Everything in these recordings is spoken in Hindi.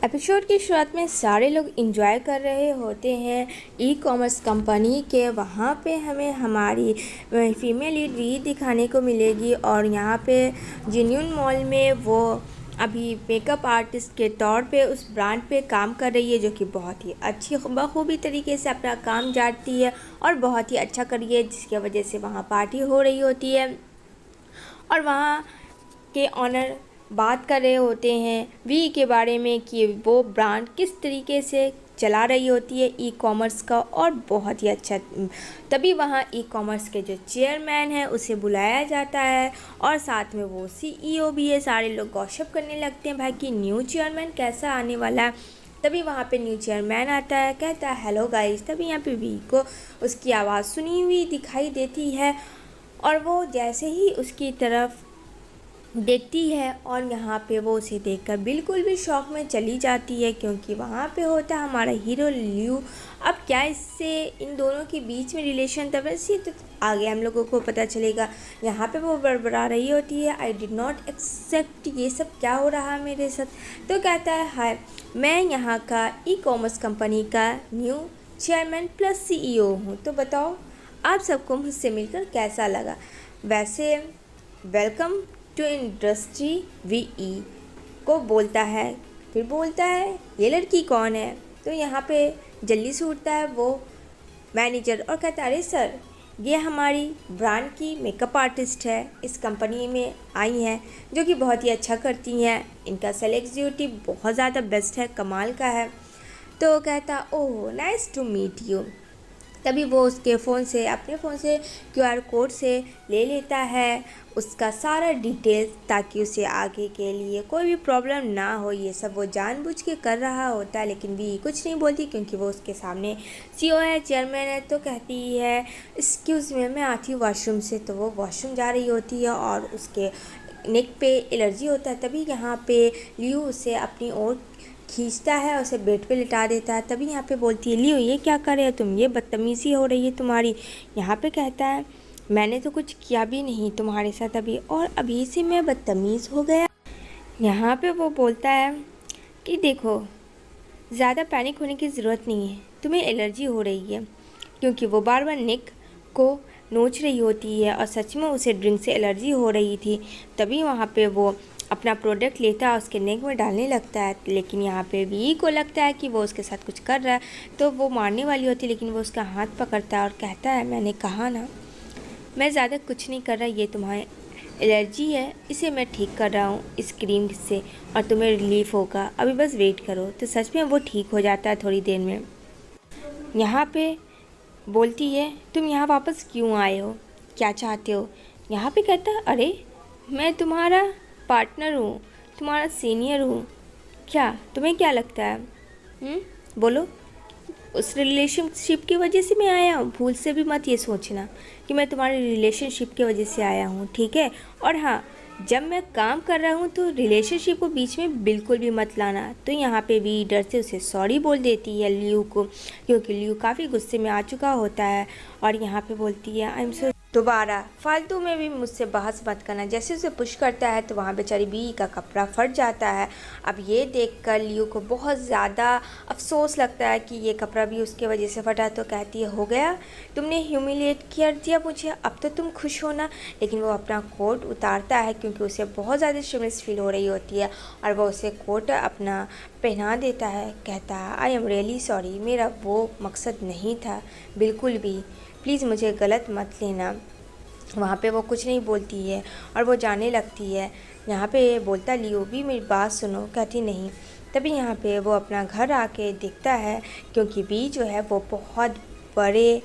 एपिसोड की शुरुआत में सारे लोग एंजॉय कर रहे होते हैं ई कॉमर्स कंपनी के। वहाँ पे हमें हमारी फीमेल लीड भी दिखाने को मिलेगी और यहाँ पे जेन्यून मॉल में वो अभी मेकअप आर्टिस्ट के तौर पे उस ब्रांड पे काम कर रही है, जो कि बहुत ही अच्छी बखूबी तरीके से अपना काम जानती है और बहुत ही अच्छा कर रही है, जिसकी वजह से वहाँ पार्टी हो रही होती है और वहाँ के ऑनर बात कर रहे होते हैं वी के बारे में कि वो ब्रांड किस तरीके से चला रही होती है ई कॉमर्स का, और बहुत ही अच्छा। तभी वहाँ ई कॉमर्स के जो चेयरमैन है उसे बुलाया जाता है और साथ में वो सीईओ भी है। सारे लोग गॉसिप करने लगते हैं भाई कि न्यू चेयरमैन कैसा आने वाला है। तभी वहाँ पे न्यू चेयरमैन आता है, कहता है हेलो गाइस। तभी यहाँ पे वी को उसकी आवाज़ सुनी हुई दिखाई देती है और वो जैसे ही उसकी तरफ देखती है और यहाँ पे वो उसे देखकर बिल्कुल भी शौक में चली जाती है, क्योंकि वहाँ पे होता है हमारा हीरो लियू। अब क्या इससे इन दोनों के बीच में रिलेशन था, वैसे तो आगे हम लोगों को पता चलेगा। यहाँ पे वो बड़बड़ा रही होती है, आई डिड नॉट एक्सेप्ट, ये सब क्या हो रहा है मेरे साथ। तो कहता है हाय, मैं यहाँ का ई कॉमर्स कंपनी का न्यू चेयरमैन प्लस सीईओ हूँ, तो बताओ आप सबको मुझसे मिलकर कैसा लगा। वैसे वेलकम टू इंडस्ट्री वीई को बोलता है। फिर बोलता है ये लड़की कौन है। तो यहाँ पे जल्दी से उठता है वो मैनेजर और कहता है अरे सर, ये हमारी ब्रांड की मेकअप आर्टिस्ट है, इस कंपनी में आई हैं, जो कि बहुत ही अच्छा करती हैं। इनका सेलेक्टिविटी बहुत ज़्यादा बेस्ट है, कमाल का है। तो कहता oh nice to meet you. तभी वो उसके फ़ोन से, अपने फ़ोन से क्यूआर कोड से ले लेता है उसका सारा डिटेल्स, ताकि उसे आगे के लिए कोई भी प्रॉब्लम ना हो। ये सब वो जानबूझ के कर रहा होता है, लेकिन भी कुछ नहीं बोलती क्योंकि वो उसके सामने सीईओ है, चेयरमैन है। तो कहती है एक्सक्यूज़ मी, मैं आती हूँ वॉशरूम से। तो वो वॉशरूम जा रही होती है और उसके नेक पे एलर्जी होता है। तभी यहाँ पे लियू उसे अपनी ओर खींचता है और उसे बेड पे लिटा देता है। तभी यहाँ पे बोलती है लियो ये क्या कर रहे हो तुम, ये बदतमीज़ी हो रही है तुम्हारी। यहाँ पे कहता है मैंने तो कुछ किया भी नहीं तुम्हारे साथ अभी, और अभी से मैं बदतमीज़ हो गया। यहाँ पे वो बोलता है कि देखो ज़्यादा पैनिक होने की ज़रूरत नहीं है, तुम्हें एलर्जी हो रही है, क्योंकि वो बार बार नेक को नोच रही होती है और सच में उसे ड्रिंक से एलर्जी हो रही थी। तभी वहाँ पे वो अपना प्रोडक्ट लेता है, उसके नेक में डालने लगता है। लेकिन यहाँ पे वी को लगता है कि वो उसके साथ कुछ कर रहा है, तो वो मारने वाली होती है, लेकिन वो उसका हाथ पकड़ता है और कहता है मैंने कहा ना, मैं ज़्यादा कुछ नहीं कर रहा, ये तुम्हारी एलर्जी है, इसे मैं ठीक कर रहा हूँ इस क्रीम से, और तुम्हें रिलीफ होगा, अभी बस वेट करो। तो सच में वो ठीक हो जाता है थोड़ी देर में। यहाँ पे बोलती है तुम यहाँ वापस क्यों आए हो, क्या चाहते हो। यहाँ पे कहता है अरे मैं तुम्हारा पार्टनर हूँ, तुम्हारा सीनियर हूँ, क्या तुम्हें क्या लगता है। बोलो, उस रिलेशनशिप की वजह से मैं आया हूँ, भूल से भी मत ये सोचना कि मैं तुम्हारे रिलेशनशिप की वजह से आया हूँ, ठीक है। और हाँ, जब मैं काम कर रहा हूँ तो रिलेशनशिप को बीच में बिल्कुल भी मत लाना। तो यहाँ पे भी डर से उसे सॉरी बोल देती है लियू को, क्योंकि लियू काफ़ी गुस्से में आ चुका होता है। और यहाँ पे बोलती है आई एम सो, दोबारा फालतू में भी मुझसे बहस मत करना। जैसे उसे पुश करता है तो वहाँ बेचारी बी का कपड़ा फट जाता है। अब ये देखकर लियू को बहुत ज़्यादा अफसोस लगता है कि ये कपड़ा भी उसके वजह से फटा। तो कहती है हो गया, तुमने ह्यूमिलेट कर दिया मुझे, अब तो तुम खुश हो ना। लेकिन वो अपना कोट उतारता है क्योंकि उसे बहुत ज़्यादा शिमलेस फील हो रही होती है, और वो उसे कोट अपना पहना देता है। कहता है आई एम रियली सॉरी, मेरा वो मकसद नहीं था बिल्कुल भी, प्लीज़ मुझे गलत मत लेना। वहाँ पे वो कुछ नहीं बोलती है और वो जाने लगती है। यहाँ पे बोलता लियो भी मेरी बात सुनो, कहती नहीं। तभी यहाँ पे वो अपना घर आके देखता है, क्योंकि बी जो है वो बहुत बड़े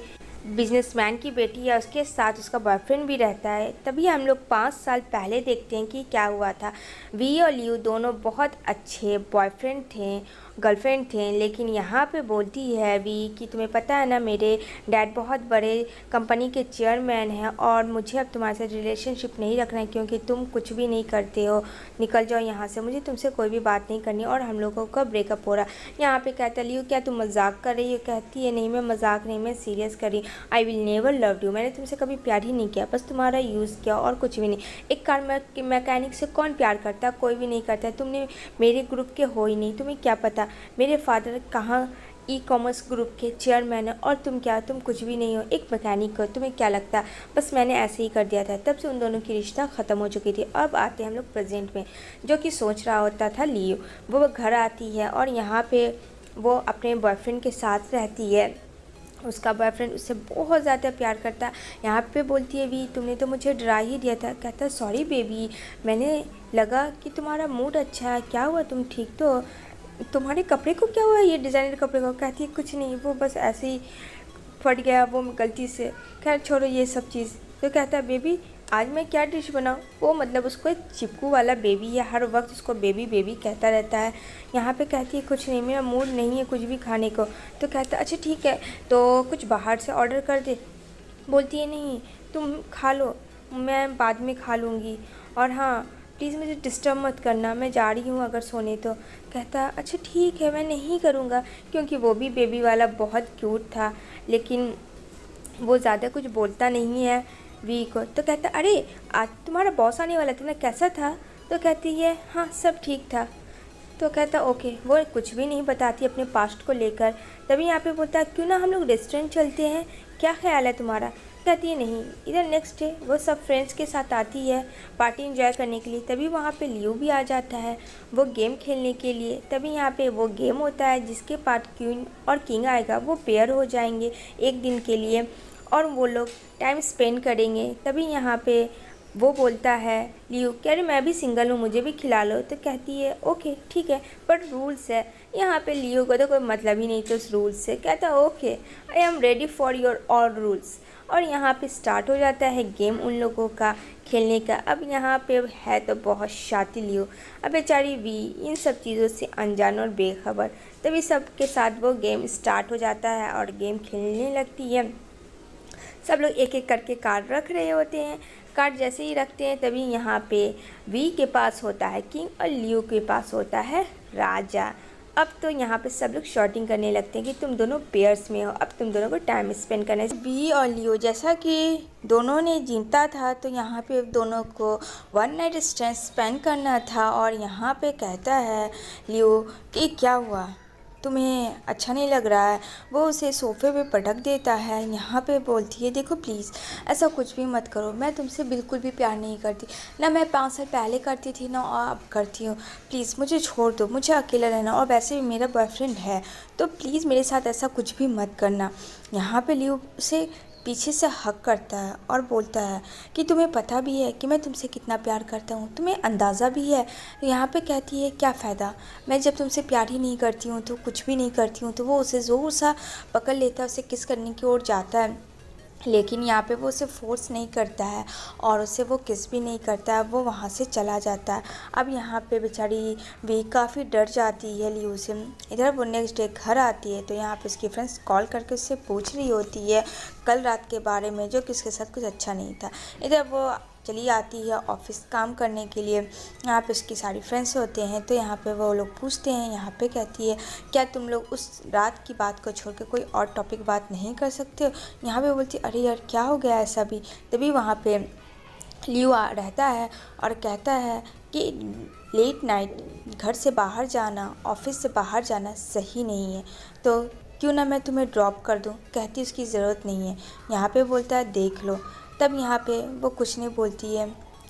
बिजनेसमैन की बेटी है, उसके साथ उसका बॉयफ्रेंड भी रहता है। तभी हम लोग 5 साल पहले देखते हैं कि क्या हुआ था। वी और लियू दोनों बहुत अच्छे बॉयफ्रेंड थे, गर्लफ्रेंड थे। लेकिन यहाँ पे बोलती है वी कि तुम्हें पता है ना, मेरे डैड बहुत बड़े कंपनी के चेयरमैन हैं और मुझे अब तुम्हारे साथ रिलेशनशिप नहीं रखना है, क्योंकि तुम कुछ भी नहीं करते हो, निकल जाओ यहाँ से, मुझे तुमसे कोई भी बात नहीं करनी। और हम लोगों का ब्रेकअप हो रहा है। यहाँ पे कहता लियू क्या तुम मजाक कर रही हो। कहती है नहीं मैं मजाक नहीं, मैं सीरियस कर रही। I will never love you, मैंने तुमसे कभी प्यार ही नहीं किया, बस तुम्हारा यूज़ किया और कुछ भी नहीं। एक कार मैकेनिक से कौन प्यार करता है? कोई भी नहीं करता है। तुमने मेरे ग्रुप के हो ही नहीं, तुम्हें क्या पता मेरे फादर कहाँ ई कॉमर्स ग्रुप के चेयरमैन है, और तुम क्या, तुम कुछ भी नहीं हो, एक मैकेनिक हो, तुम्हें क्या लगता है? बस मैंने ऐसे ही कर दिया था। तब से उन दोनों की रिश्ता ख़त्म हो चुकी थी। अब आते हैं हम लोग प्रेजेंट में। जो कि सोच रहा होता था लियो, वो घर आती है और यहाँ पे वो अपने बॉयफ्रेंड के साथ रहती है। उसका बॉयफ्रेंड उससे बहुत ज़्यादा प्यार करता है। यहाँ पे बोलती है भी, तुमने तो मुझे डरा ही दिया था। कहता है सॉरी बेबी, मैंने लगा कि तुम्हारा मूड अच्छा है, क्या हुआ, तुम ठीक तो हो? तुम्हारे कपड़े को क्या हुआ, ये डिज़ाइनर कपड़े को? कहती है कुछ नहीं, वो बस ऐसे ही फट गया, वो गलती से। खैर छोड़ो ये सब चीज़। तो कहता है बेबी आज मैं क्या डिश बनाऊँ? वो मतलब उसको एक चिपकू वाला बेबी है, हर वक्त उसको बेबी बेबी कहता रहता है। यहाँ पे कहती है कुछ नहीं, मेरा मूड नहीं है कुछ भी खाने को। तो कहता है अच्छा ठीक है, तो कुछ बाहर से ऑर्डर कर दे। बोलती है नहीं तुम खा लो, मैं बाद में खा लूँगी, और हाँ प्लीज़ मुझे डिस्टर्ब मत करना, मैं जा रही हूँ अगर सोने तो। कहता अच्छा ठीक है मैं नहीं करूँगा, क्योंकि वो भी बेबी वाला बहुत क्यूट था, लेकिन वो ज़्यादा कुछ बोलता नहीं है वी को। तो कहता अरे आज तुम्हारा बॉस आने वाला था ना, कैसा था? तो कहती है हाँ सब ठीक था। तो कहता ओके। वो कुछ भी नहीं बताती अपने पास्ट को लेकर। तभी यहाँ पे बोलता है क्यों ना हम लोग रेस्टोरेंट चलते हैं, क्या ख्याल है तुम्हारा? कहती है नहीं। इधर नेक्स्ट डे वो सब फ्रेंड्स के साथ आती है पार्टी एंजॉय करने के लिए। तभी वहाँ पे लियो भी आ जाता है वो गेम खेलने के लिए। तभी यहाँ पे वो गेम होता है जिसके पार्ट क्वीन और किंग आएगा, वो पेयर हो जाएंगे एक दिन के लिए और वो लोग टाइम स्पेंड करेंगे। तभी यहाँ पे वो बोलता है लियो कह रही मैं भी सिंगल हूँ, मुझे भी खिला लो। तो कहती है ओके ठीक है, बट रूल्स है। यहाँ पे लियो को तो कोई मतलब ही नहीं था उस रूल्स से। कहता है okay I am ready for your all rules. और यहाँ पे स्टार्ट हो जाता है गेम उन लोगों का खेलने का। अब यहाँ पे है तो बहुत शाती लियो, अब बेचारी वी इन सब चीज़ों से अनजान और बेखबर। तभी सबके साथ वो गेम स्टार्ट हो जाता है और गेम खेलने लगती है। सब लोग एक एक करके कार्ड रख रहे होते हैं। कार्ड जैसे ही रखते हैं तभी यहाँ पे वी के पास होता है किंग और लियो के पास होता है राजा। अब तो यहाँ पे सब लोग शॉटिंग करने लगते हैं कि तुम दोनों पेयर्स में हो, अब तुम दोनों को टाइम स्पेंड करना है। वी और लियो जैसा कि दोनों ने जीता था तो यहाँ पे दोनों को वन नाइट स्टैंड स्पेंड करना था। और यहाँ पे कहता है लियो कि क्या हुआ, तुम्हें अच्छा नहीं लग रहा है? वो उसे सोफ़े पे पटक देता है। यहाँ पे बोलती है देखो प्लीज़ ऐसा कुछ भी मत करो, मैं तुमसे बिल्कुल भी प्यार नहीं करती, ना मैं 5 साल पहले करती थी ना अब करती हूँ। प्लीज़ मुझे छोड़ दो, मुझे अकेला रहना, और वैसे भी मेरा बॉयफ्रेंड है तो प्लीज़ मेरे साथ ऐसा कुछ भी मत करना। यहाँ पे लियो उसे पीछे से हक करता है और बोलता है कि तुम्हें पता भी है कि मैं तुमसे कितना प्यार करता हूँ, तुम्हें अंदाज़ा भी है। यहाँ पे कहती है क्या फ़ायदा, मैं जब तुमसे प्यार ही नहीं करती हूँ तो कुछ भी नहीं करती हूँ। तो वो उसे ज़ोर सा पकड़ लेता है, उसे किस करने की ओर जाता है, लेकिन यहाँ पे वो उसे फोर्स नहीं करता है और उसे वो किस भी नहीं करता है, वो वहाँ से चला जाता है। अब यहाँ पे बेचारी भी काफ़ी डर जाती है लियो से। इधर वो नेक्स्ट डे घर आती है तो यहाँ पे उसकी फ्रेंड्स कॉल करके उससे पूछ रही होती है कल रात के बारे में, जो कि उसके साथ कुछ अच्छा नहीं था। इधर वो चली आती है ऑफिस काम करने के लिए। यहाँ पे उसकी सारी फ्रेंड्स होते हैं तो यहाँ पे वो लोग पूछते हैं। यहाँ पे कहती है क्या तुम लोग उस रात की बात को छोड़ के कोई और टॉपिक बात नहीं कर सकते हो? यहाँ पे बोलती अरे यार क्या हो गया ऐसा भी। तभी वहाँ पे लियो रहता है और कहता है कि लेट नाइट घर से बाहर जाना, ऑफिस से बाहर जाना सही नहीं है, तो क्यों ना मैं तुम्हें ड्रॉप कर दूँ? कहती उसकी ज़रूरत नहीं है। यहाँ पे बोलता है देख लो। तब यहाँ पे वो कुछ नहीं बोलती है,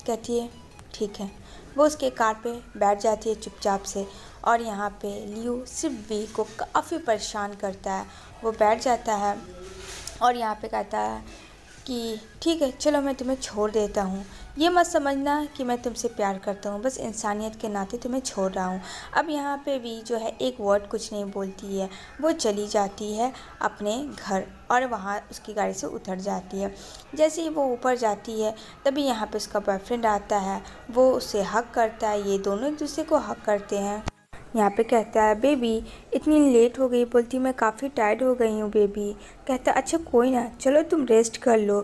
कहती है ठीक है। वो उसके कार पे बैठ जाती है चुपचाप से और यहाँ पे लियो सिर्फ वी को काफ़ी परेशान करता है। वो बैठ जाता है और यहाँ पे कहता है कि ठीक है चलो मैं तुम्हें छोड़ देता हूँ, ये मत समझना कि मैं तुमसे प्यार करता हूँ, बस इंसानियत के नाते तुम्हें छोड़ रहा हूँ। अब यहाँ पे वी जो है एक वर्ड कुछ नहीं बोलती है, वो चली जाती है अपने घर और वहाँ उसकी गाड़ी से उतर जाती है। जैसे ही वो ऊपर जाती है तभी यहाँ पे उसका बॉयफ्रेंड आता है, वो उसे हक करता है, ये दोनों एक दूसरे को हक करते हैं। यहाँ पे कहता है बेबी इतनी लेट हो गई। बोलती मैं काफ़ी टायर्ड हो गई हूँ बेबी। कहता अच्छा कोई ना, चलो तुम रेस्ट कर लो।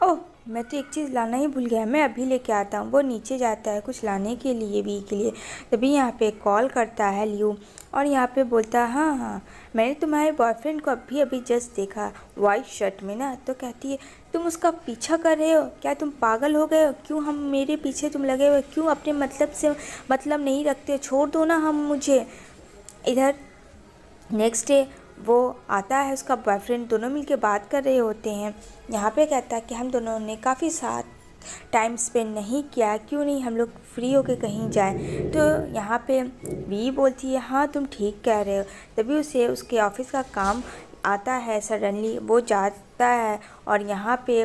ओह मैं तो एक चीज़ लाना ही भूल गया, मैं अभी लेके आता हूँ। वो नीचे जाता है कुछ लाने के लिए वी के लिए, तभी यहाँ पे कॉल करता है लियो और यहाँ पे बोलता है हाँ हाँ मैंने तुम्हारे बॉयफ्रेंड को अभी अभी जस्ट देखा वाइट शर्ट में ना। तो कहती है तुम उसका पीछा कर रहे हो क्या, तुम पागल हो गए हो, क्यों हम मेरे पीछे तुम लगे हुए, क्यों अपने मतलब से मतलब नहीं रखते, छोड़ दो ना हम मुझे। इधर नेक्स्ट डे वो आता है, उसका बॉयफ्रेंड, दोनों मिलके बात कर रहे होते हैं। यहाँ पे कहता है कि हम दोनों ने काफ़ी साथ टाइम स्पेंड नहीं किया, क्यों नहीं हम लोग फ्री होके कहीं जाए। तो यहाँ पे वी बोलती है हाँ तुम ठीक कह रहे हो। तभी उसे उसके ऑफिस का काम आता है, सडनली वो जाता है और यहाँ पे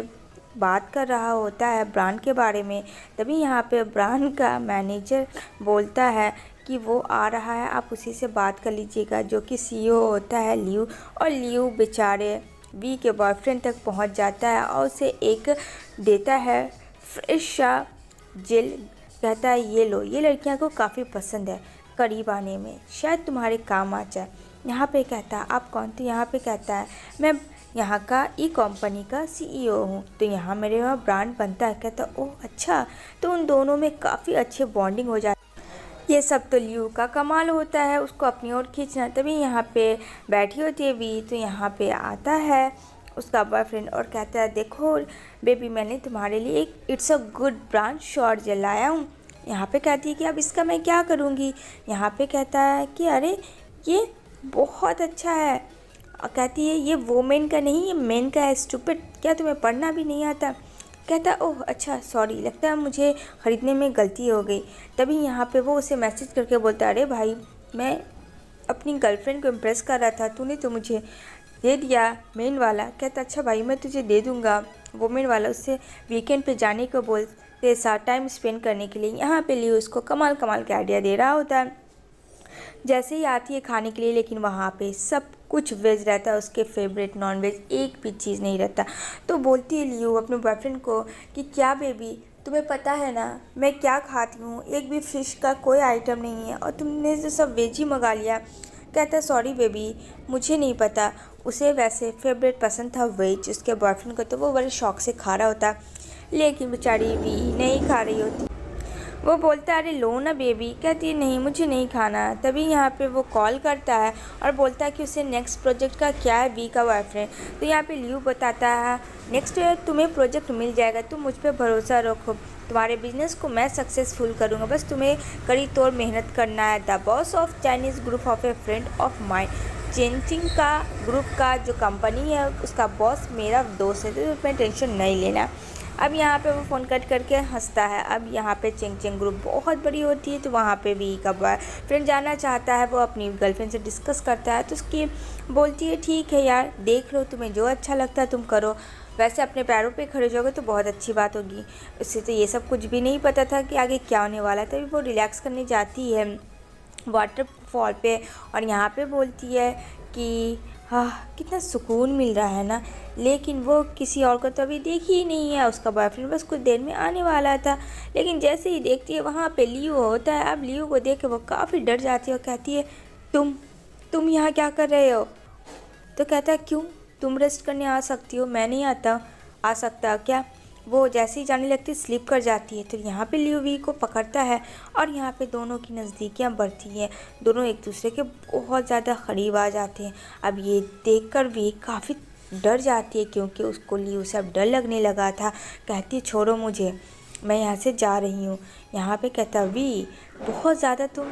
बात कर रहा होता है ब्रांड के बारे में। तभी यहाँ पे ब्रांड का मैनेजर बोलता है कि वो आ रहा है, आप उसी से बात कर लीजिएगा, जो कि सीईओ होता है लियो। और लियो बेचारे वी के बॉयफ्रेंड तक पहुंच जाता है और उसे एक देता है फ्रेश सा जेल। कहता है ये लो, ये लड़कियां को काफ़ी पसंद है, करीब आने में शायद तुम्हारे काम आ जाए। यहाँ पे कहता है आप कौन, तो यहाँ पे कहता है मैं यहाँ का ई कंपनी का सीईओ हूँ, तो यहाँ मेरे वहाँ ब्रांड बनता है। कहता ओह अच्छा, तो उन दोनों में काफ़ी अच्छे बॉन्डिंग हो जाती है। ये सब तो लियो का कमाल होता है, उसको अपनी ओर खींचना। तभी यहाँ पे बैठी होती है वी, तो यहाँ पे आता है उसका बॉयफ्रेंड और कहता है देखो बेबी मैंने तुम्हारे लिए एक it's a good brand short gel लाया हूँ। यहाँ पे कहती है कि अब इसका मैं क्या करूँगी। यहाँ पे कहता है कि अरे ये बहुत अच्छा है। कहती है ये वोमेन का नहीं, ये मेन का है, स्टूपिड, क्या तुम्हें पढ़ना भी नहीं आता। कहता ओह अच्छा सॉरी, लगता है मुझे ख़रीदने में गलती हो गई। तभी यहाँ पे वो उसे मैसेज करके बोलता अरे भाई मैं अपनी गर्लफ्रेंड को इम्प्रेस कर रहा था, तूने तो मुझे दे दिया मेन वाला। कहता अच्छा भाई मैं तुझे दे दूँगा वोमेन वाला, उससे वीकेंड पे जाने को बोलते साथ टाइम स्पेंड करने के लिए। यहाँ पे लियो उसको कमाल कमाल के आइडिया दे रहा होता है। जैसे ही आती है खाने के लिए, लेकिन वहाँ पे सब कुछ वेज रहता है, उसके फेवरेट नॉन वेज एक भी चीज़ नहीं रहता। तो बोलती है लियो अपने बॉयफ्रेंड को कि क्या बेबी तुम्हें पता है ना मैं क्या खाती हूँ, एक भी फ़िश का कोई आइटम नहीं है और तुमने तो सब वेज ही मंगा लिया। कहता सॉरी बेबी मुझे नहीं पता, उसे वैसे फेवरेट पसंद था वेज उसके बॉयफ्रेंड को, तो वो बड़े शौक से खा रहा होता, लेकिन बेचारी भी नहीं खा रही होती। वो बोलता है अरे लो ना बेबी। कहती है नहीं मुझे नहीं खाना। तभी यहाँ पे वो कॉल करता है और बोलता है कि उसे नेक्स्ट प्रोजेक्ट का क्या है, वी का बॉयफ्रेंड। तो यहाँ पे लियो बताता है नेक्स्ट ईयर तुम्हें प्रोजेक्ट मिल जाएगा, तुम मुझ पर भरोसा रखो, तुम्हारे बिजनेस को मैं सक्सेसफुल करूँगा, बस तुम्हें कड़ी तोड़ मेहनत करना है। The boss of Chinese group of A friend of mind. Changing का ग्रुप का जो कंपनी है उसका बॉस मेरा दोस्त है, तो उसमें टेंशन नहीं लेना। अब यहाँ पे वो फ़ोन कट करके हंसता है। अब यहाँ पे चिंग ग्रुप बहुत बड़ी होती है, तो वहाँ पे भी का बॉयफ्रेंड जाना चाहता है, वो अपनी गर्लफ्रेंड से डिस्कस करता है। तो उसकी बोलती है ठीक है यार देख लो, तुम्हें जो अच्छा लगता है तुम करो, वैसे अपने पैरों पे खड़े जाओगे तो बहुत अच्छी बात होगी। उससे तो ये सब कुछ भी नहीं पता था कि आगे क्या होने वाला है। तभी वो रिलैक्स करने जाती है वाटरफॉल पे और यहाँ पे बोलती है कि हाँ कितना सुकून मिल रहा है ना, लेकिन वो किसी और को तो अभी देखी ही नहीं है। उसका बॉयफ्रेंड बस कुछ देर में आने वाला था, लेकिन जैसे ही देखती है वहाँ पे लियो होता है। अब लियो को देख के वो काफ़ी डर जाती है और कहती है तुम यहाँ क्या कर रहे हो। तो कहता है क्यों, तुम रेस्ट करने आ सकती हो, मैं नहीं आ सकता क्या। वो जैसे ही जाने लगती है स्लिप कर जाती है। तो यहाँ पे लियो वी को पकड़ता है और यहाँ पे दोनों की नज़दीकियाँ बढ़ती हैं, दोनों एक दूसरे के बहुत ज़्यादा करीब आ जाते हैं। अब ये देखकर वी काफ़ी डर जाती है, क्योंकि उसको लियो से अब डर लगने लगा था। कहती है छोड़ो मुझे, मैं यहाँ से जा रही हूँ। यहाँ पे कहता वी बहुत ज़्यादा तुम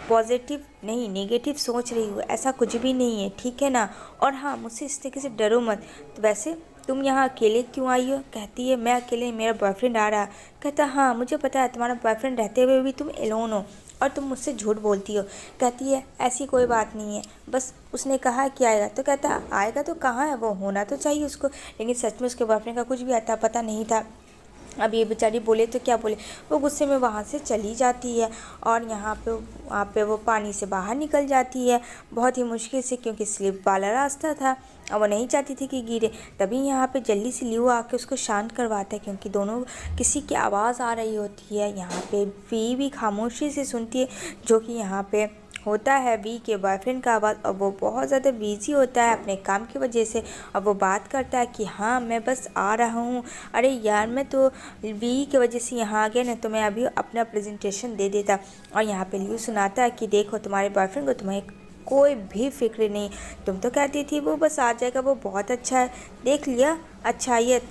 पॉजिटिव नहीं नेगेटिव सोच रही हो, ऐसा कुछ भी नहीं है ठीक है ना, और हाँ मुझसे इस तरीके से डरो मत। तो वैसे तुम यहाँ अकेले क्यों आई हो। कहती है मैं अकेले, मेरा बॉयफ्रेंड आ रहा। कहता हाँ मुझे पता है तुम्हारा बॉयफ्रेंड रहते हुए भी तुम एलोन हो और तुम मुझसे झूठ बोलती हो। कहती है ऐसी कोई बात नहीं है, बस उसने कहा कि आएगा। तो कहता आएगा तो कहाँ है, वो होना तो चाहिए उसको, लेकिन सच में उसके बॉयफ्रेंड का कुछ भी आता पता नहीं था। अब ये बेचारी बोले तो क्या बोले, वो गुस्से में वहाँ से चली जाती है और वहाँ पे वो पानी से बाहर निकल जाती है बहुत ही मुश्किल से, क्योंकि स्लिप वाला रास्ता था और वो नहीं चाहती थी कि गिरे। तभी यहाँ पे जल्दी से लियो आके उसको शांत करवाता है, क्योंकि दोनों किसी की आवाज़ आ रही होती है। यहाँ पे वी भी खामोशी से सुनती है, जो कि यहाँ पे होता है वी के बॉयफ्रेंड का आवाज़ और वो बहुत ज़्यादा बिजी होता है अपने काम की वजह से। और वो बात करता है कि हाँ मैं बस आ रहा हूँ, अरे यार मैं तो वी की वजह से यहाँ आ गया ना, तो मैं अभी अपना प्रेजेंटेशन दे देता। और यहाँ पे लियू सुनाता है कि देखो तुम्हारे बॉयफ्रेंड को तुम्हें कोई भी फिक्र नहीं, तुम तो कहती थी वो बस आ जाएगा, वो बहुत अच्छा है, देख लिया अच्छाइयत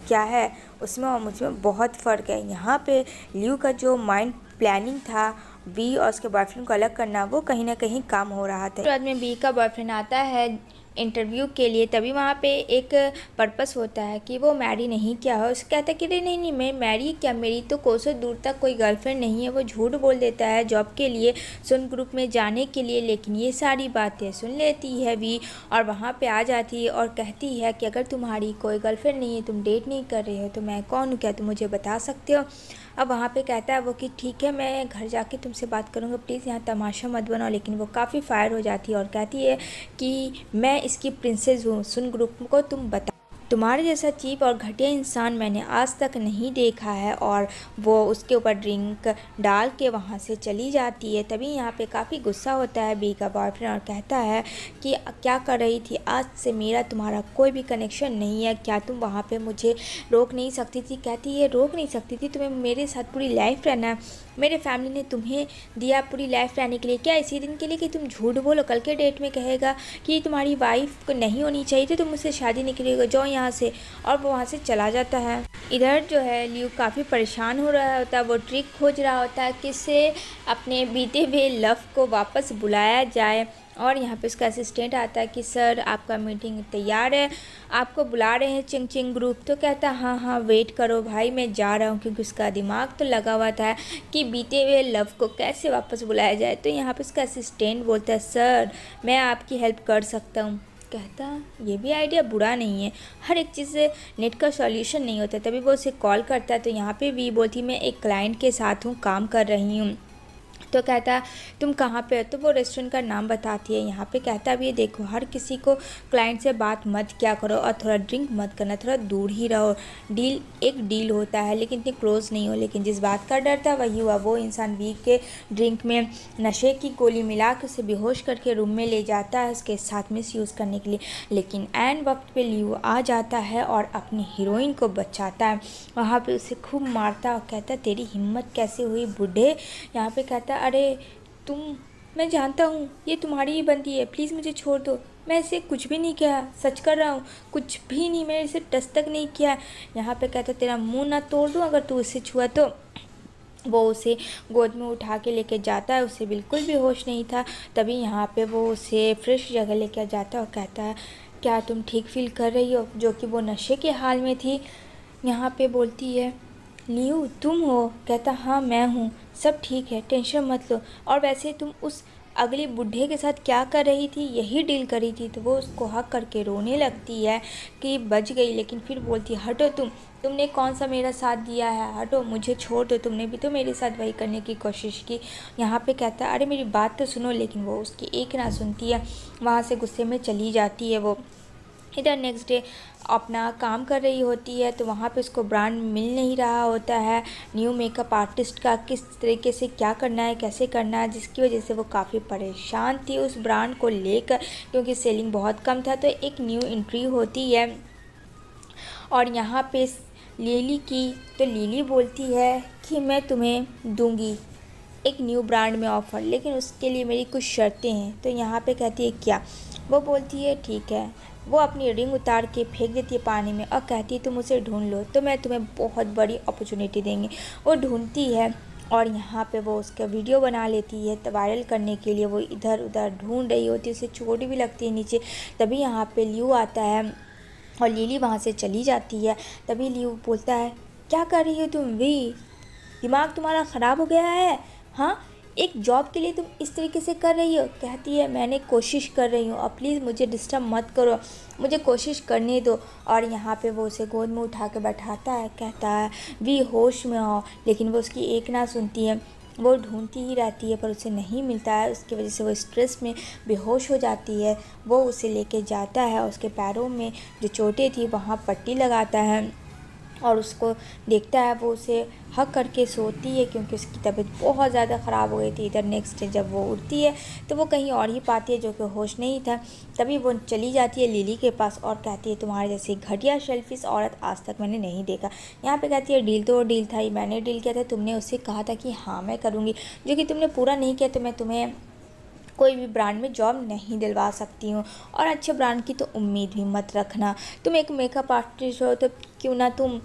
क्या है उसमें और मुझमें बहुत फ़र्क है। यहाँ पे लियू का जो माइंड प्लानिंग था बी और उसके बॉयफ्रेंड को अलग करना, वो कहीं ना कहीं काम हो रहा था। बाद में बी का बॉयफ्रेंड आता है इंटरव्यू के लिए, तभी वहाँ पे एक पर्पस होता है कि वो मैरी नहीं किया है। उसका कहता है कि नहीं नहीं मैं मैरी क्या, मेरी तो कोसों दूर तक कोई गर्लफ्रेंड नहीं है। वो झूठ बोल देता है जॉब के लिए, सुन ग्रुप में जाने के लिए, लेकिन ये सारी बातें सुन लेती है भी और वहाँ पे आ जाती है और कहती है कि अगर तुम्हारी कोई गर्लफ्रेंड नहीं है, तुम डेट नहीं कर रहे हो, तो मैं कौन हूँ, क्या तुम मुझे बता सकते हो। अब वहाँ पे कहता है वो कि ठीक है मैं घर जाके तुमसे बात करूँगा, प्लीज़ यहाँ तमाशा मत बनाओ। लेकिन वो काफ़ी फायर हो जाती है और कहती है कि मैं इसकी प्रिंसेस हूँ, सुन ग्रुप को तुम बता, तुम्हारे जैसा चीप और घटिया इंसान मैंने आज तक नहीं देखा है। और वो उसके ऊपर ड्रिंक डाल के वहाँ से चली जाती है। तभी यहाँ पे काफ़ी गुस्सा होता है बी का बॉयफ्रेंड और कहता है कि क्या कर रही थी, आज से मेरा तुम्हारा कोई भी कनेक्शन नहीं है, क्या तुम वहाँ पे मुझे रोक नहीं सकती थी। कहती है रोक नहीं सकती थी, तुम्हें मेरे साथ पूरी लाइफ रहना है, मेरे फैमिली ने तुम्हें दिया पूरी लाइफ रहने के लिए, क्या इसी दिन के लिए कि तुम झूठ बोलो, कल के डेट में कहेगा कि तुम्हारी वाइफ नहीं होनी चाहिए तो तुम मुझसे शादी नहीं करिएगा, जाओ यहाँ से। और वो वहाँ से चला जाता है। इधर जो है लियू काफ़ी परेशान हो रहा होता है, वो ट्रिक खोज रहा होता है किससे अपने बीते हुए लव को वापस बुलाया जाए। और यहाँ पे उसका असिस्टेंट आता है कि सर आपका मीटिंग तैयार है, आपको बुला रहे हैं चिंग चिंग ग्रुप। तो कहता है हाँ हाँ वेट करो भाई मैं जा रहा हूँ, क्योंकि उसका दिमाग तो लगा हुआ था कि बीते हुए लव को कैसे वापस बुलाया जाए। तो यहाँ पे उसका असिस्टेंट बोलता है सर मैं आपकी हेल्प कर सकता हूँ। कहता ये भी आइडिया बुरा नहीं है, हर एक चीज़ से नेट का सॉल्यूशन नहीं होता। तभी वो उसे कॉल करता है। तो यहाँ पे भी बोलती मैं एक क्लाइंट के साथ हूँ, काम कर रही हूँ। तो कहता तुम कहाँ पे हो, तो वो रेस्टोरेंट का नाम बताती है। यहाँ पे कहता भी देखो हर किसी को क्लाइंट से बात मत क्या करो और थोड़ा ड्रिंक मत करना, थोड़ा दूर ही रहो, डील एक डील होता है लेकिन इतनी क्लोज नहीं हो। लेकिन जिस बात का डर था वही हुआ, वो इंसान बी के ड्रिंक में नशे की गोली मिला के उसे बेहोश करके रूम में ले जाता है उसके साथ मिस यूज़ करने के लिए। लेकिन एन वक्त पे लियू आ जाता है और अपनी हीरोइन को बचाता है। वहाँ पे उसे खूब मारता और कहता तेरी हिम्मत कैसे हुई बूढ़े। यहाँ पे कहता अरे मैं जानता हूँ ये तुम्हारी ही बनती है, प्लीज़ मुझे छोड़ दो, मैं इसे कुछ भी नहीं किया, सच कर रहा हूँ, कुछ भी नहीं, मैंने इसे टच तक नहीं किया। यहाँ पे कहता तेरा मुंह ना तोड़ दूँ अगर तू इसे छुआ तो। वो उसे गोद में उठा के लेके जाता है, उसे बिल्कुल भी होश नहीं था। तभी यहाँ पे वो उसे फ्रेश जगह लेके जाता है और कहता है क्या तुम ठीक फील कर रही हो, जो कि वो नशे के हाल में थी। यहाँ पे बोलती है लियू तुम हो। कहता हाँ मैं हूँ, सब ठीक है टेंशन मत लो, और वैसे तुम उस अगले बूढ़े के साथ क्या कर रही थी, यही डील करी थी। तो वो उसको हक करके रोने लगती है कि बच गई। लेकिन फिर बोलती हटो तुमने कौन सा मेरा साथ दिया है, हटो मुझे छोड़ दो, तुमने भी तो मेरे साथ वही करने की कोशिश की। यहाँ पे कहता अरे मेरी बात तो सुनो, लेकिन वो उसकी एक ना सुनती है, वहाँ से गुस्से में चली जाती है वो। इधर नेक्स्ट डे अपना काम कर रही होती है तो वहाँ पे उसको ब्रांड मिल नहीं रहा होता है न्यू मेकअप आर्टिस्ट का, किस तरीके से क्या करना है कैसे करना है, जिसकी वजह से वो काफ़ी परेशान थी उस ब्रांड को लेकर, क्योंकि सेलिंग बहुत कम था। तो एक न्यू एंट्री होती है और यहाँ पे लिली की, तो लिली बोलती है कि मैं तुम्हें दूंगी एक न्यू ब्रांड में ऑफ़र, लेकिन उसके लिए मेरी कुछ शर्तें हैं। तो यहाँ पे कहती है क्या, वो बोलती है ठीक है। वो अपनी रिंग उतार के फेंक देती है पानी में और कहती है तुम उसे ढूंढ लो तो मैं तुम्हें बहुत बड़ी अपॉर्चुनिटी देंगी। वो ढूंढती है और यहाँ पे वो उसका वीडियो बना लेती है तो वायरल करने के लिए वो इधर उधर ढूंढ रही होती है, उसे चोट भी लगती है नीचे। तभी यहाँ पे लियू आता है और लिली वहाँ से चली जाती है। तभी लियू बोलता है क्या कर रही हो तुम वी, दिमाग तुम्हारा ख़राब हो गया है, हाँ एक जॉब के लिए तुम इस तरीके से कर रही हो। कहती है मैंने कोशिश कर रही हूँ, अब प्लीज़ मुझे डिस्टर्ब मत करो, मुझे कोशिश करने दो। और यहाँ पे वो उसे गोद में उठा के बैठाता है, कहता है वी होश में हो, लेकिन वो उसकी एक ना सुनती है। वो ढूंढती ही रहती है पर उसे नहीं मिलता है, उसकी वजह से वो स्ट्रेस में बेहोश हो जाती है। वो उसे लेके जाता है, उसके पैरों में जो चोटें थी वहाँ पट्टी लगाता है और उसको देखता है, वो उसे हक करके सोती है क्योंकि उसकी तबीयत बहुत ज़्यादा ख़राब हो गई थी। इधर नेक्स्ट डे जब वो उठती है तो वो कहीं और ही पाती है जो कि होश नहीं था। तभी वो चली जाती है लिली के पास और कहती है तुम्हारे जैसी घटिया शेल्फिश औरत आज तक मैंने नहीं देखा। यहाँ पे कहती है डील तो डील था ही, मैंने डील किया था, तुमने उससे कहा था कि हाँ मैं करूँगी, जो कि तुमने पूरा नहीं किया, तो मैं तुम्हें कोई भी ब्रांड में जॉब नहीं दिलवा सकती हूँ और अच्छे ब्रांड की तो उम्मीद भी मत रखना। तुम एक मेकअप आर्टिस्ट हो तो क्यों ना तुम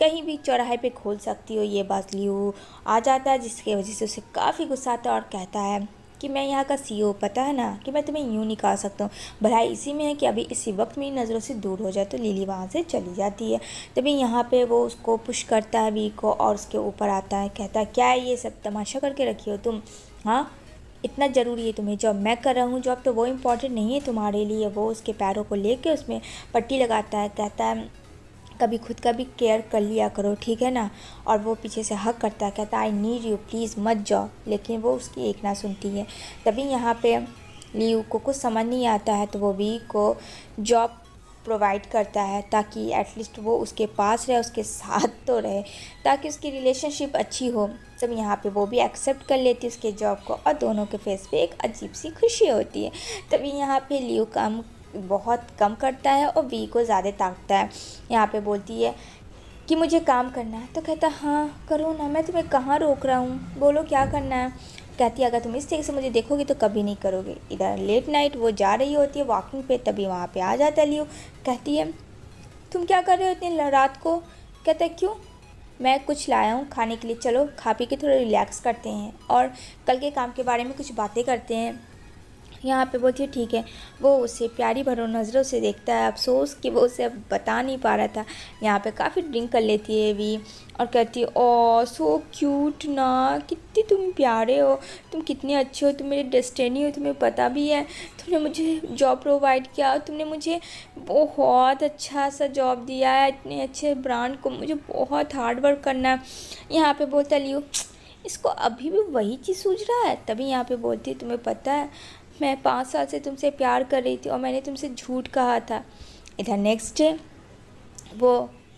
कहीं भी चौराहे पे खोल सकती हो। ये बात लियो आ जाता है जिसकी वजह से उसे काफ़ी गुस्सा आता है और कहता है कि मैं यहाँ का सीईओ, पता है ना कि मैं तुम्हें यूँ निकाल सकता हूँ। भलाई इसी में है कि अभी इसी वक्त मेरी नज़रों से दूर हो जाए। तो लिली वहाँ से चली जाती है। तभी यहाँ पे वो उसको पुश करता है वी को और उसके ऊपर आता है, कहता है क्या है ये सब तमाशा करके रखी हो तुम, हाँ इतना ज़रूरी है तुम्हें जॉब मैं कर रहा हूँ, जॉब तो वो इम्पोर्टेंट नहीं है तुम्हारे लिए। वो उसके पैरों को लेके उसमें पट्टी लगाता है, कहता है कभी खुद का भी केयर कर लिया करो, ठीक है ना। और वो पीछे से हक करता है, कहता है आई नीड यू प्लीज़ मत जाओ, लेकिन वो उसकी एक ना सुनती है। तभी यहाँ पे लियू को कुछ समझ नहीं आता है तो वो वी को जॉब प्रोवाइड करता है ताकि एटलीस्ट वो उसके पास रहे, उसके साथ तो रहे, ताकि उसकी रिलेशनशिप अच्छी हो। तब यहाँ पे वो भी एक्सेप्ट कर लेती है उसके जॉब को और दोनों के फेस पे एक अजीब सी खुशी होती है। तभी यहाँ पे लियू काम बहुत कम करता है और वी को ज़्यादा ताकता है। यहाँ पे बोलती है कि मुझे काम करना है, तो कहता हाँ करो ना, मैं तुम्हें कहाँ रोक रहा हूँ, बोलो क्या करना है। कहती है अगर तुम इस तरीके से मुझे देखोगे तो कभी नहीं करोगे। इधर लेट नाइट वो जा रही होती है वॉकिंग पे, तभी वहाँ पे आ जाता है लियो। कहती है तुम क्या कर रहे हो इतनी रात को। कहता है क्यों, मैं कुछ लाया हूँ खाने के लिए, चलो खा पी के थोड़ा रिलैक्स करते हैं और कल के काम के बारे में कुछ बातें करते हैं। यहाँ पे बोलती है ठीक है। वो उसे प्यारी भरों नज़रों से देखता है, अफसोस कि वो उसे अब बता नहीं पा रहा था। यहाँ पे काफ़ी ड्रिंक कर लेती है वी और कहती है ओ सो क्यूट ना, कितनी तुम प्यारे हो, तुम कितने अच्छे हो, तुम मेरी डेस्टिनी हो, तुम्हें पता भी है। तुमने मुझे जॉब प्रोवाइड किया, तुमने मुझे बहुत अच्छा सा जॉब दिया है, इतने अच्छे ब्रांड को, मुझे बहुत हार्ड वर्क करना है। यहाँ पे बोलता लियो इसको अभी भी वही चीज़ सूझ रहा है। तभी यहाँ पे बोलती है तुम्हें पता है मैं 5 साल से तुमसे प्यार कर रही थी और मैंने तुमसे झूठ कहा था। इधर नेक्स्ट डे वो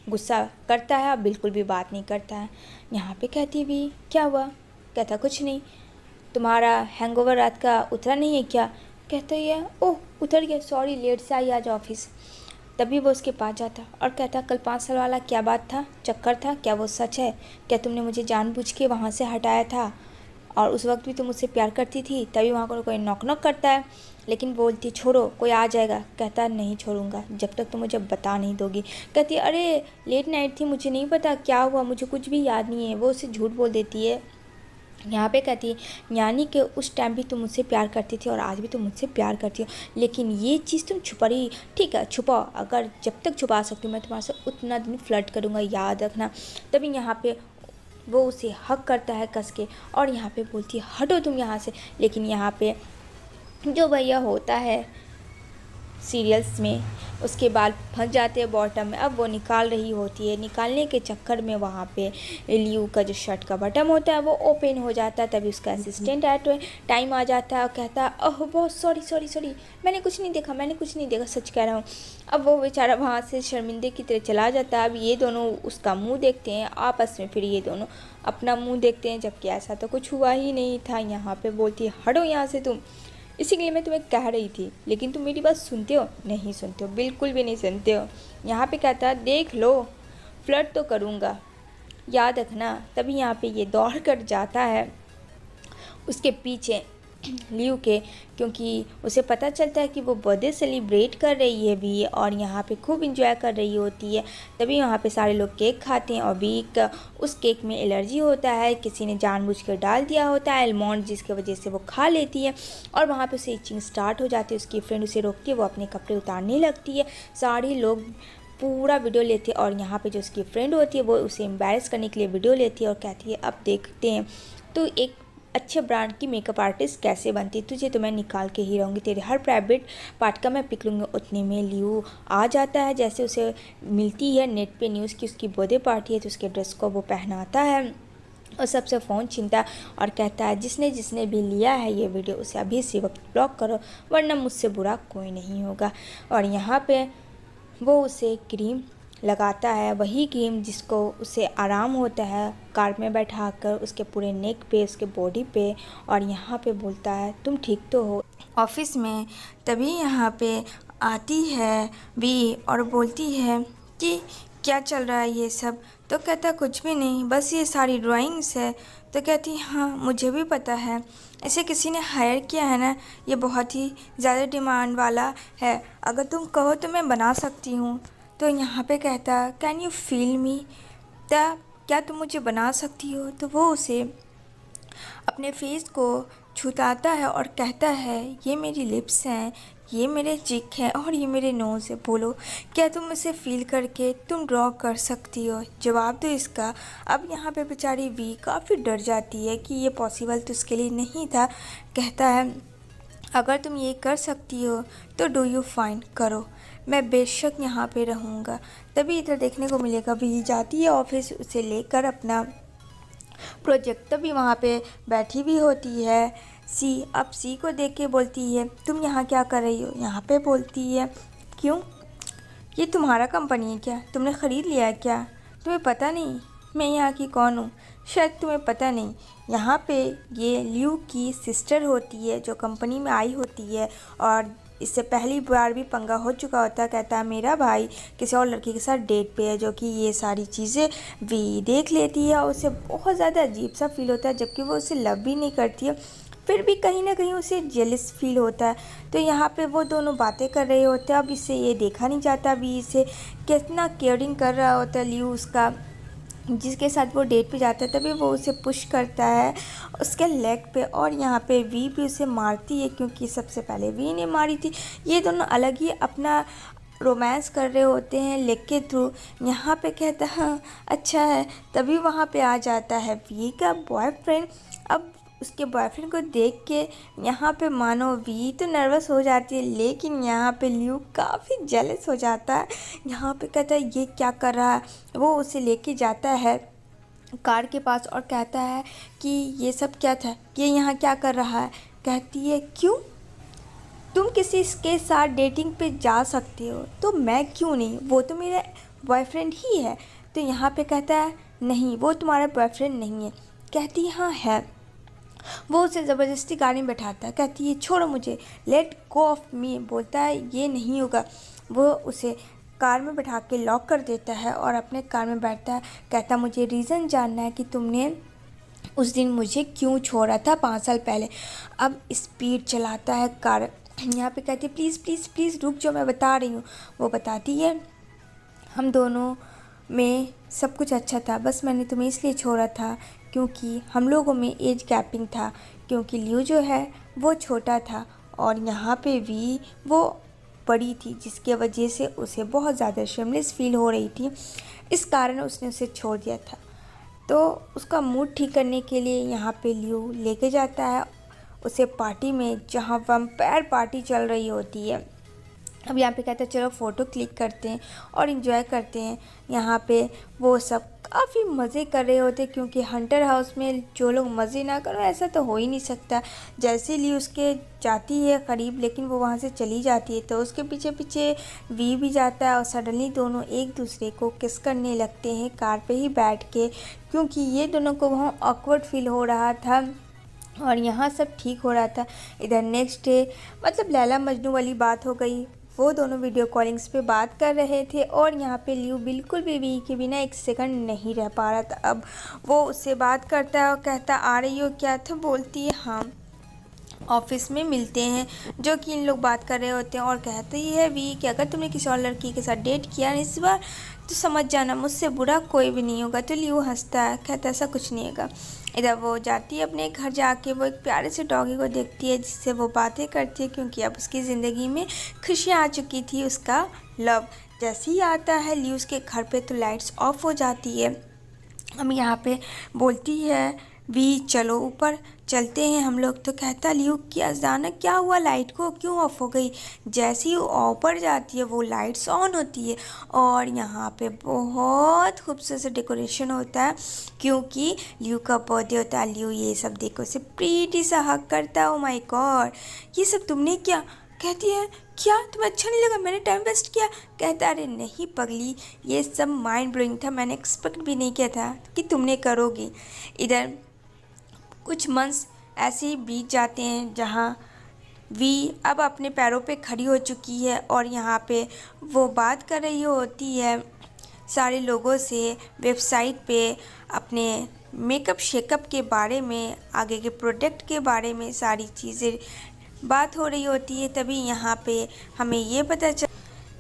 गुस्सा करता है और बिल्कुल भी बात नहीं करता है। यहाँ पे कहती भी क्या हुआ। कहता कुछ नहीं, तुम्हारा हैंगओवर रात का उतरा नहीं है क्या। कहता है ओह उतर गया, सॉरी लेट से आई आज ऑफिस। तभी वो उसके पास जाता और कहता कल 5 साल वाला क्या बात था, चक्कर था क्या, वो सच है क्या, तुमने मुझे जानबूझ के वहाँ से हटाया था और उस वक्त भी तुम मुझसे प्यार करती थी। तभी वहाँ को कोई नॉक नॉक करता है लेकिन बोलती छोड़ो कोई आ जाएगा। कहता नहीं छोड़ूंगा जब तक तुम मुझे बता नहीं दोगी। कहती अरे लेट नाइट थी, मुझे नहीं पता क्या हुआ, मुझे कुछ भी याद नहीं है। वो उसे झूठ बोल देती है। यहाँ पे कहती है यानी कि उस टाइम भी तुम मुझसे प्यार करती थी और आज भी तुम मुझसे प्यार करती हो, लेकिन ये चीज़ तुम छुपा रही। ठीक है छुपाओ, अगर जब तक छुपा सकती हूँ मैं तुम्हारे से उतना दिन फ्लर्ट करूँगा, याद रखना। तभी यहाँ पे वो उसे हक करता है कस के और यहाँ पे बोलती है हटो तुम यहाँ से। लेकिन यहाँ पे जो भैया होता है सीरियल्स में उसके बाल फंस जाते हैं बॉटम में, अब वो निकाल रही होती है। निकालने के चक्कर में वहाँ पे लियू का जो शर्ट का बटन होता है वो ओपन हो जाता है। तभी उसका असिस्टेंट टाइम आ जाता है और कहता है ओह बहुत सॉरी मैंने कुछ नहीं देखा, सच कह रहा हूँ। अब वो बेचारा वहाँ से शर्मिंदे की तरह चला जाता है। अब ये दोनों उसका मुँह देखते हैं आपस में, फिर ये दोनों अपना मुँह देखते हैं, जबकि ऐसा तो कुछ हुआ ही नहीं था। यहाँ पर बोलती है हटो यहाँ से तुम, इसी के लिए मैं तुम्हें कह रही थी, लेकिन तुम मेरी बात सुनते हो, नहीं सुनते हो, बिल्कुल भी नहीं सुनते हो। यहाँ पे कहता है देख लो फ्लर्ट तो करूँगा, याद रखना। तभी यहाँ पे ये दौड़ कर जाता है उसके पीछे लियू के, क्योंकि उसे पता चलता है कि वो बर्थडे सेलिब्रेट कर रही है भी और यहाँ पे खूब इंजॉय कर रही होती है। तभी वहाँ पे सारे लोग केक खाते हैं और भी उस केक में एलर्जी होता है, किसी ने जानबूझ कर डाल दिया होता है आलमंड, जिसकी वजह से वो खा लेती है और वहाँ पे उसे इचिंग स्टार्ट हो जाती है। उसकी फ्रेंड उसे रोकती है, वो अपने कपड़े उतारने लगती है। सारे लोग पूरा वीडियो लेते हैं और यहाँ पे जो उसकी फ्रेंड होती है वो उसे एम्बैरस करने के लिए वीडियो लेती है और कहती है अब देखते हैं तो एक अच्छे ब्रांड की मेकअप आर्टिस्ट कैसे बनती, तुझे तो मैं निकाल के ही रहूँगी, तेरे हर प्राइवेट पार्ट का मैं पिक लूँगी। उतने में लियू आ जाता है, जैसे उसे मिलती है नेट पे न्यूज़ की उसकी बर्थडे पार्टी है तो उसके ड्रेस को वो पहनाता है और सबसे फ़ोन छीनता है और कहता है जिसने भी लिया है ये वीडियो उसे अभी से वक्त ब्लॉक करो वरना मुझसे बुरा कोई नहीं होगा। और यहाँ पे वो उसे क्रीम लगाता है, वही क्रीम जिसको उसे आराम होता है कार में बैठाकर उसके पूरे नेक पे, उसके बॉडी पे, और यहाँ पे बोलता है तुम ठीक तो हो ऑफिस में। तभी यहाँ पे आती है वी और बोलती है कि क्या चल रहा है ये सब। तो कहता कुछ भी नहीं, बस ये सारी ड्राइंग्स है। तो कहती हाँ मुझे भी पता है, इसे किसी ने हायर किया है ना, ये बहुत ही ज़्यादा डिमांड वाला है, अगर तुम कहो तो मैं बना सकती हूँ। तो यहाँ पे कहता कैन यू फील मी, क्या तुम मुझे बना सकती हो। तो वो उसे अपने फेस को छुताता है और कहता है ये मेरी लिप्स हैं, ये मेरे चिक हैं और ये मेरे नोज़ है, बोलो क्या तुम इसे फील करके तुम ड्रॉ कर सकती हो, जवाब दो इसका। अब यहाँ पे बेचारी वी काफ़ी डर जाती है कि ये पॉसिबल तो उसके लिए नहीं था। कहता है अगर तुम ये कर सकती हो तो डू यू फाइन, करो, मैं बेशक यहाँ पे रहूँगा। तभी इधर देखने को मिलेगा वी जाती है ऑफिस उसे लेकर अपना प्रोजेक्ट। तभी वहाँ पे बैठी भी होती है सी। अब सी को देख के बोलती है तुम यहाँ क्या कर रही हो। यहाँ पे बोलती है क्यों, ये तुम्हारा कंपनी है क्या, तुमने ख़रीद लिया है क्या, तुम्हें पता नहीं मैं यहाँ की कौन हूँ, शायद तुम्हें पता नहीं। यहाँ पे ये ल्यू की सिस्टर होती है जो कंपनी में आई होती है और इससे पहली बार भी पंगा हो चुका होता है। कहता है मेरा भाई किसी और लड़की के साथ डेट पे है, जो कि ये सारी चीज़ें भी देख लेती है और उसे बहुत ज़्यादा अजीब सा फील होता है, जबकि वो उसे लव भी नहीं करती है, फिर भी कहीं ना कहीं उसे जेलस फील होता है। तो यहाँ पे वो दोनों बातें कर रहे होते हैं। अब इससे ये देखा नहीं जाता भी इसे कितना केयरिंग कर रहा होता है ल्यू उसका, जिसके साथ वो डेट पे जाता है। तभी वो उसे पुश करता है उसके लेग पे और यहाँ पे वी भी उसे मारती है, क्योंकि सबसे पहले वी ने मारी थी। ये दोनों अलग ही अपना रोमांस कर रहे होते हैं लेग के थ्रू। यहाँ पे कहता है हाँ अच्छा है। तभी वहाँ पे आ जाता है वी का बॉयफ्रेंड। अब उसके बॉयफ्रेंड को देख के यहाँ पे मानो वी तो नर्वस हो जाती है, लेकिन यहाँ पे ल्यू काफ़ी जेलस हो जाता है। यहाँ पे कहता है ये क्या कर रहा है। वो उसे लेके जाता है कार के पास और कहता है कि ये सब क्या था, ये यहाँ क्या कर रहा है। कहती है क्यों, तुम किसी के साथ डेटिंग पे जा सकती हो तो मैं क्यों नहीं, वो तो मेरा बॉयफ्रेंड ही है। तो यहाँ पे कहता है नहीं वो तुम्हारा बॉयफ्रेंड नहीं है। कहती हाँ है। वो उसे ज़बरदस्ती गाड़ी में बैठाता है। कहती है छोड़ो मुझे, लेट गो ऑफ मी। बोलता है ये नहीं होगा। वो उसे कार में बैठा के लॉक कर देता है और अपने कार में बैठता है। कहता मुझे रीज़न जानना है कि तुमने उस दिन मुझे क्यों छोड़ा था 5 साल पहले। अब स्पीड चलाता है कार। यहाँ पे कहती है प्लीज़ प्लीज़ प्लीज़ रुक जाओ, मैं बता रही हूँ। वो बताती है हम दोनों में सब कुछ अच्छा था, बस मैंने तुम्हें इसलिए छोड़ा था क्योंकि हम लोगों में एज गैपिंग था, क्योंकि ल्यू जो है वो छोटा था और यहाँ पे वी वो बड़ी थी, जिसके वजह से उसे बहुत ज़्यादा शेमलेस फील हो रही थी। इस कारण उसने उसे छोड़ दिया था। तो उसका मूड ठीक करने के लिए यहाँ पे ल्यू लेके जाता है उसे पार्टी में, जहाँ वैम्पायर पार्टी चल रही होती है। अब यहाँ पे कहते हैं चलो फ़ोटो क्लिक करते हैं और इन्जॉय करते हैं। यहाँ पे वो सब काफ़ी मज़े कर रहे होते, क्योंकि हंटर हाउस में जो लोग मज़े ना करो ऐसा तो हो ही नहीं सकता। जैसे ली उसके जाती है करीब, लेकिन वो वहाँ से चली जाती है, तो उसके पीछे पीछे वी भी जाता है और सडनली दोनों एक दूसरे को किस करने लगते हैं कार पे ही बैठ के, क्योंकि ये दोनों को वहाँ ऑकवर्ड फील हो रहा था और यहाँ सब ठीक हो रहा था। इधर नेक्स्ट डे मतलब लैला मजनू वाली बात हो गई। वो दोनों वीडियो कॉलिंग्स पे बात कर रहे थे और यहाँ पे ल्यू बिल्कुल भी वी के बिना एक सेकंड नहीं रह पा रहा था। अब वो उससे बात करता है और कहता आ रही हो क्या, तो बोलती है हाँ ऑफिस में मिलते हैं, जो कि इन लोग बात कर रहे होते हैं। और कहते ही है वी कि अगर तुमने किसी और लड़की के साथ डेट किया इस बार तो समझ जाना मुझसे बुरा कोई भी नहीं होगा। तो ल्यू हंसता है, कहता ऐसा कुछ नहीं होगा। इधर वो जाती है अपने घर, जाके वो एक प्यारे से डॉगी को देखती है जिससे वो बातें करती है, क्योंकि अब उसकी ज़िंदगी में खुशियाँ आ चुकी थी, उसका लव। जैसे ही आता है ल्यू उसके घर पे तो लाइट्स ऑफ हो जाती है। हम यहाँ पे बोलती है वी चलो ऊपर चलते हैं हम लोग। तो कहता ल्यू क्या जाना क्या हुआ, लाइट को क्यों ऑफ हो गई। जैसे ही ऊपर जाती है वो लाइट्स ऑन होती है और यहाँ पे बहुत खूबसूरत से डेकोरेशन होता है, क्योंकि ल्यू का बर्थडे होता है। ल्यू ये सब देखो से प्रीटी सा हक करता है। ओ माय गॉड ये सब तुमने क्या। कहती है क्या तुम्हें अच्छा नहीं लगा, मैंने टाइम वेस्ट किया। कहता अरे नहीं पगली, ये सब माइंड ब्लोइंग था, मैंने एक्सपेक्ट भी नहीं किया था कि तुमने करोगी। इधर कुछ मंथ्स ऐसे ही बीत जाते हैं जहाँ वी अब अपने पैरों पे खड़ी हो चुकी है और यहाँ पे वो बात कर रही होती है सारे लोगों से वेबसाइट पे अपने मेकअप शेकअप के बारे में, आगे के प्रोडक्ट के बारे में सारी चीज़ें बात हो रही होती है। तभी यहाँ पे हमें ये पता चल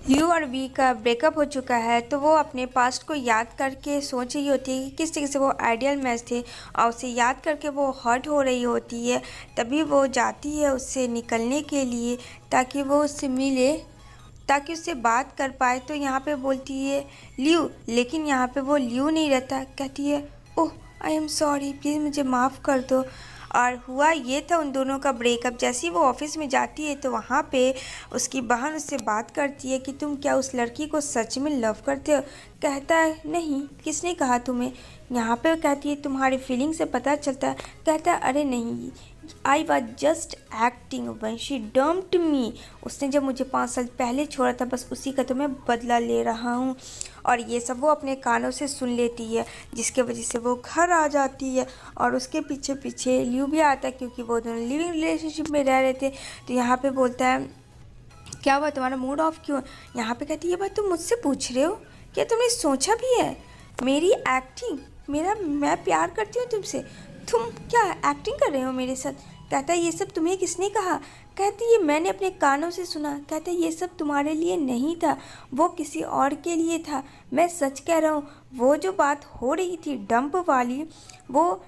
ल्यू और वी का ब्रेकअप हो चुका है, तो वो अपने पास्ट को याद करके सोच रही होती है कि किस तरीके से वो आइडियल मैच थे और उसे याद करके वो हर्ट हो रही होती है। तभी वो जाती है उससे निकलने के लिए ताकि वो उससे मिले, ताकि उससे बात कर पाए। तो यहाँ पे बोलती है ल्यू, लेकिन यहाँ पे वो ल्यू नहीं रहता। कहती है ओह आई एम सॉरी, प्लीज़ मुझे माफ़ कर दो। और हुआ ये था उन दोनों का ब्रेकअप। जैसे ही वो ऑफिस में जाती है तो वहाँ पे उसकी बहन उससे बात करती है कि तुम क्या उस लड़की को सच में लव करते हो। कहता है नहीं, किसने कहा तुम्हें। यहाँ पे कहती है तुम्हारे फीलिंग से पता चलता है। कहता है अरे नहीं, I was just acting when she dumped me. उसने जब मुझे 5 साल पहले छोड़ा था, बस उसी का तो मैं बदला ले रहा हूँ। और ये सब वो अपने कानों से सुन लेती है, जिसके वजह से वो घर आ जाती है और उसके पीछे पीछे ल्यू भी आता है, क्योंकि वो दोनों लिविंग रिलेशनशिप में रह रहे थे। तो यहाँ पे बोलता है क्या हुआ, तुम्हारा मूड ऑफ क्यों है। यहाँ पे कहती है ये बात तुम मुझसे पूछ रहे हो, क्या तुमने सोचा भी है मेरी एक्टिंग, मैं प्यार करती हूँ तुमसे, तुम क्या एक्टिंग कर रहे हो मेरे साथ। कहता है ये सब तुम्हें किसने कहा। कहती है मैंने अपने कानों से सुना। कहता है ये सब तुम्हारे लिए नहीं था, वो किसी और के लिए था, मैं सच कह रहा हूँ। वो जो बात हो रही थी डंप वाली, वो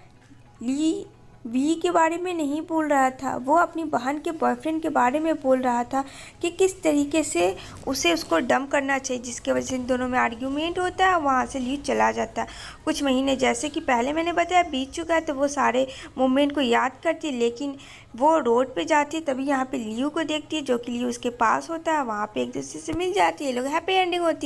वी के बारे में नहीं बोल रहा था, वो अपनी बहन के बॉयफ्रेंड के बारे में बोल रहा था कि किस तरीके से उसको डंप करना चाहिए, जिसके वजह से इन दोनों में आर्ग्यूमेंट होता है। वहाँ से ल्यू चला जाता है। कुछ महीने जैसे कि पहले मैंने बताया बीत चुका है, तो वो सारे मोमेंट को याद करती है, लेकिन वो रोड पे जाती है तभी यहाँ पे ल्यू को देखती है, जो कि ल्यू उसके पास होता है। वहाँ पे एक दूसरे से मिल जाती है, लोग हैप्पी एंडिंग होती है।